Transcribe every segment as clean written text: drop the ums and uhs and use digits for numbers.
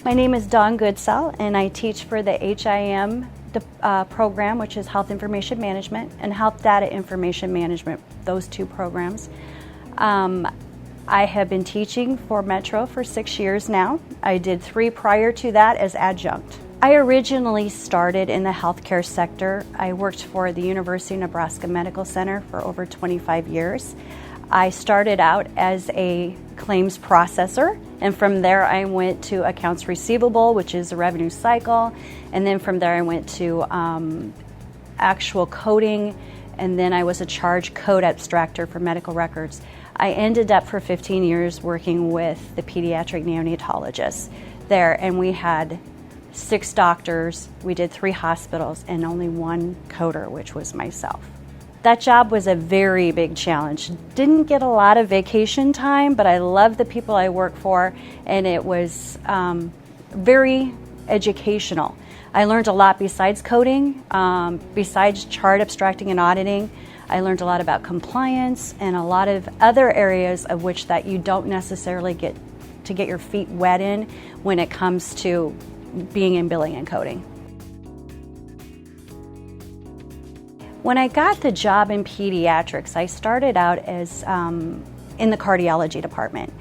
My name is Dawn Goodsell, and I teach for the HIM program, which is Health Information Management, and Health Data Information Management, those two programs. I have been teaching for Metro for 6 years now. I did 3 prior to that as adjunct. I originally started in the healthcare sector. I worked for the University of Nebraska Medical Center for over 25 years. I started out as a claims processor, and from there I went to accounts receivable, which is a revenue cycle, and then from there I went to actual coding, and then I was a charge code abstractor for medical records. I ended up for 15 years working with the pediatric neonatologists there, and we had 6 doctors, we did 3 hospitals, and only 1 coder, which was myself. That job was a very big challenge. Didn't get a lot of vacation time, but I loved the people I worked for, and it was very educational. I learned a lot besides coding, besides chart abstracting and auditing. I learned a lot about compliance and a lot of other areas of which that you don't necessarily get your feet wet in when it comes to being in billing and coding. When I got the job in pediatrics, I started out as in the cardiology department,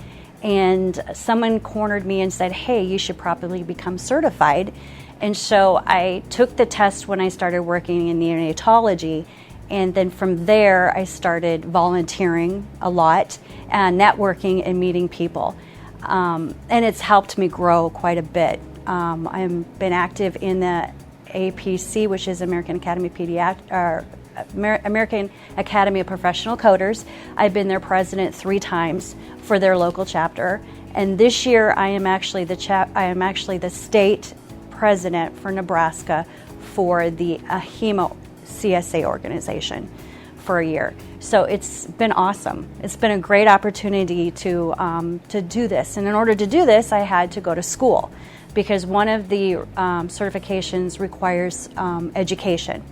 and someone cornered me and said, hey, you should probably become certified. And so I took the test when I started working in neonatology, and then from there I started volunteering a lot and networking and meeting people. And it's helped me grow quite a bit. I've been active in the APC, which is American Academy of Professional Coders. I've been their president 3 times for their local chapter, and this year I am actually the state president for Nebraska for the HEMO CSA organization for a year. So it's been awesome. It's been a great opportunity to do this, and in order to do this, I had to go to school, because one of the certifications requires education.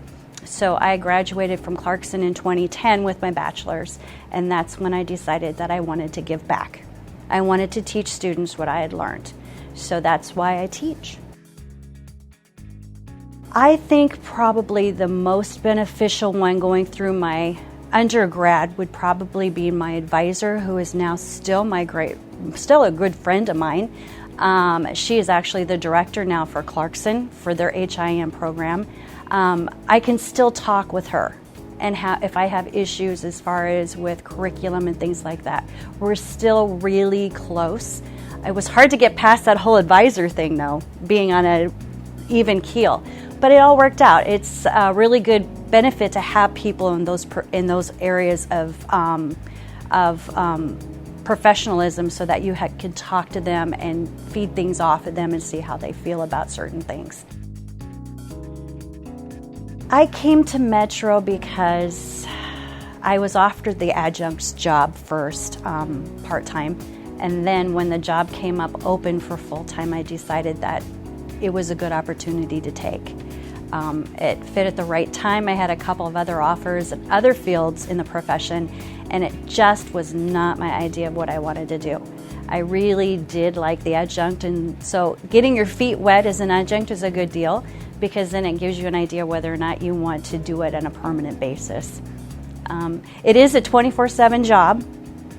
So I graduated from Clarkson in 2010 with my bachelor's, and that's when I decided that I wanted to give back. I wanted to teach students what I had learned. So that's why I teach. I think probably the most beneficial one going through my undergrad would probably be my advisor, who is now still a good friend of mine. She is actually the director now for Clarkson for their HIM program. I can still talk with her, and if I have issues as far as with curriculum and things like that. We're still really close. It was hard to get past that whole advisor thing, though, being on an even keel, but it all worked out. It's a really good benefit to have people in those areas of professionalism, so that you can talk to them and feed things off of them and see how they feel about certain things. I came to Metro because I was offered the adjunct's job first, part-time, and then when the job came up open for full-time, I decided that it was a good opportunity to take. It fit at the right time. I had a couple of other offers in other fields in the profession, and it just was not my idea of what I wanted to do. I really did like the adjunct, and so getting your feet wet as an adjunct is a good deal, because then it gives you an idea whether or not you want to do it on a permanent basis. It is a 24/7 job,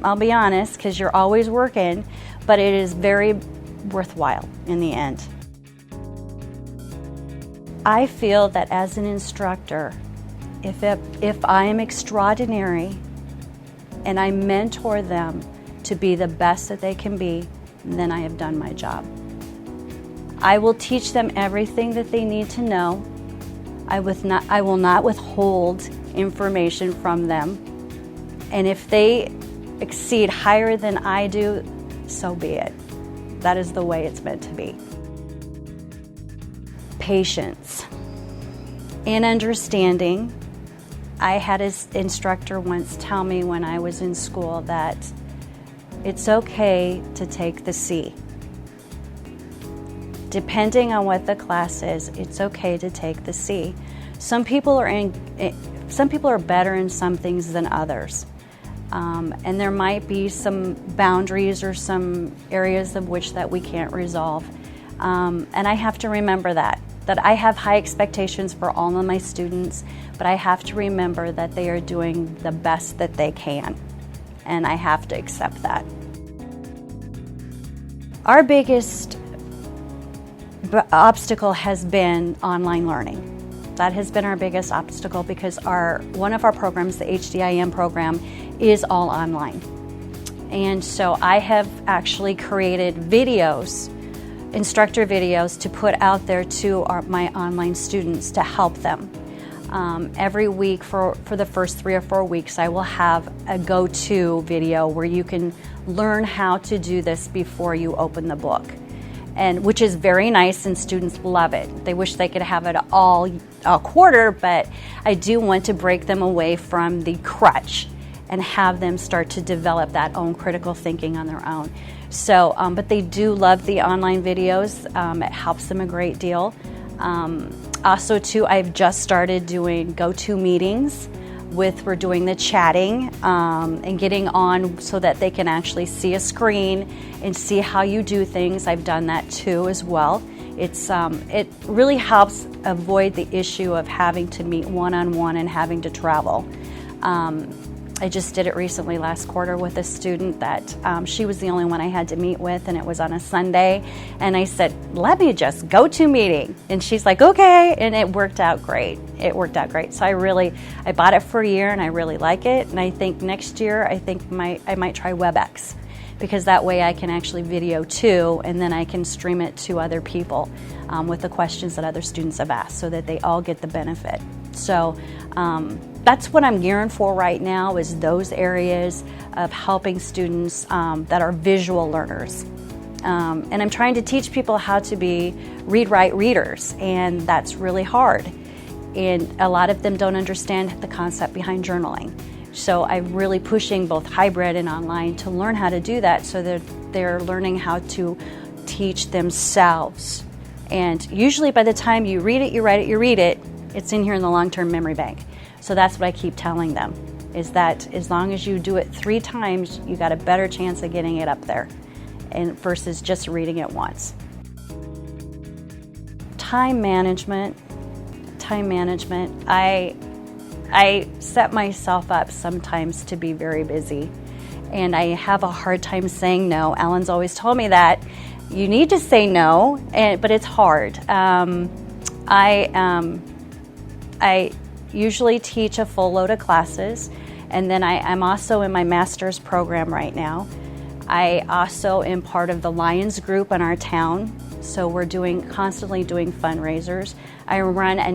I'll be honest, because you're always working, but it is very worthwhile in the end. I feel that as an instructor, if I am extraordinary and I mentor them to be the best that they can be, then I have done my job. I will teach them everything that they need to know. I will not withhold information from them. And if they exceed higher than I do, so be it. That is the way it's meant to be. Patience and understanding. I had an instructor once tell me when I was in school that it's okay to take the C. Depending on what the class is, it's okay to take the C. Some people are better in some things than others. And there might be some boundaries or some areas of which that we can't resolve. And I have to remember that I have high expectations for all of my students, but I have to remember that they are doing the best that they can, and I have to accept that. Our biggest obstacle has been online learning. That has been our biggest obstacle because one of our programs, the HDIM program, is all online. And so I have actually created videos, instructor videos, to put out there to my online students to help them. Every week for the first 3 or 4 weeks, I will have a go-to video where you can learn how to do this before you open the book, and which is very nice, and students love it. They wish they could have it all quarter, but I do want to break them away from the crutch and have them start to develop that own critical thinking on their own. So, but they do love the online videos. It helps them a great deal. Also, too, I've just started doing go-to meetings we're doing the chatting and getting on so that they can actually see a screen and see how you do things. I've done that too as well. It really helps avoid the issue of having to meet one-on-one and having to travel. I just did it recently last quarter with a student that she was the only one I had to meet with, and it was on a Sunday. And I said, let me just go to meeting. And she's like, okay. And it worked out great. It worked out great. So I bought it for a year and I really like it. And I think next year, I might try WebEx, because that way I can actually video too, and then I can stream it to other people with the questions that other students have asked, so that they all get the benefit. So that's what I'm gearing for right now, is those areas of helping students that are visual learners. And I'm trying to teach people how to be read-write readers, and that's really hard. And a lot of them don't understand the concept behind journaling. So I'm really pushing both hybrid and online to learn how to do that, so that they're learning how to teach themselves. And usually by the time you read it, you write it, you read it, it's in here in the long-term memory bank. So that's what I keep telling them, is that as long as you do it 3 times, you got a better chance of getting it up there, and versus just reading it once. Time management. I set myself up sometimes to be very busy, and I have a hard time saying no. Alan's always told me that you need to say no, but it's hard. I usually teach a full load of classes, and then I'm also in my master's program right now. I also am part of the Lions group in our town, so we're constantly doing fundraisers. I run a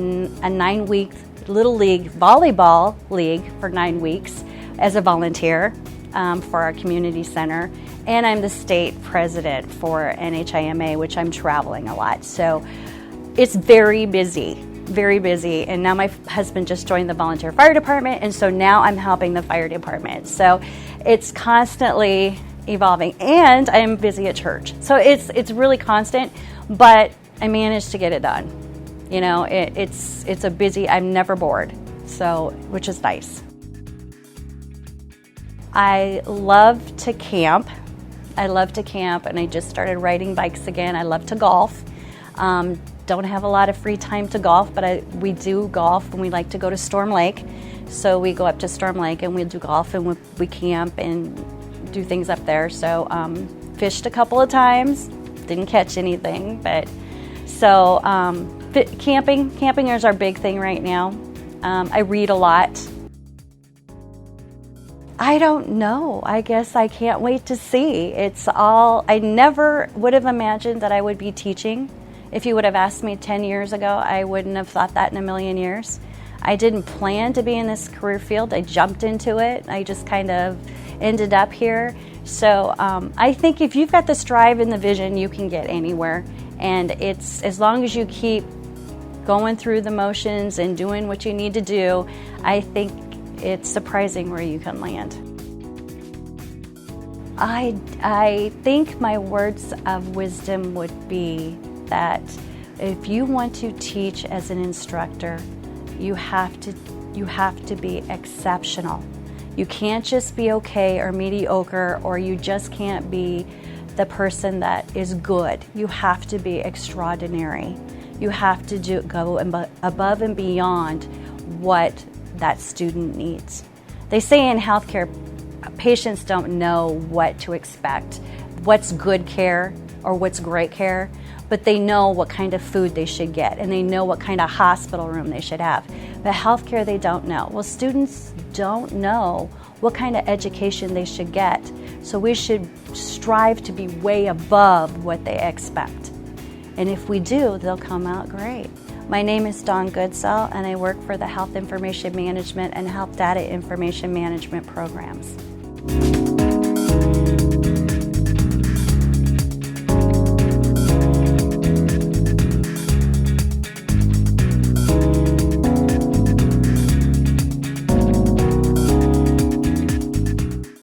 9-week Little League volleyball league for 9 weeks as a volunteer for our community center, and I'm the state president for NHIMA, which I'm traveling a lot. So it's very busy, and now my husband just joined the volunteer fire department, and so now I'm helping the fire department. So it's constantly evolving, and I'm busy at church. So it's really constant, but I managed to get it done. You know, it's a busy, I'm never bored, so, which is nice. I love to camp, and I just started riding bikes again. I love to golf. Don't have a lot of free time to golf, but we do golf, and we like to go to Storm Lake. So we go up to Storm Lake and we do golf, and we camp and do things up there. So fished a couple of times, didn't catch anything, but so camping is our big thing right now. I read a lot. I don't know. I guess I can't wait to see. I never would have imagined that I would be teaching. If you would have asked me 10 years ago, I wouldn't have thought that in a million years. I didn't plan to be in this career field. I jumped into it. I just kind of ended up here. So I think if you've got this drive and the vision, you can get anywhere. And it's as long as you keep going through the motions and doing what you need to do, I think it's surprising where you can land. I think my words of wisdom would be that if you want to teach as an instructor, you have to be exceptional. You can't just be okay or mediocre, or you just can't be the person that is good. You have to be extraordinary. You have to go above and beyond what that student needs. They say in healthcare, patients don't know what to expect, what's good care or what's great care, but they know what kind of food they should get, and they know what kind of hospital room they should have. But healthcare, they don't know. Well, students don't know what kind of education they should get, so we should strive to be way above what they expect. And if we do, they'll come out great. My name is Dawn Goodsell, and I work for the Health Information Management and Health Data Information Management programs.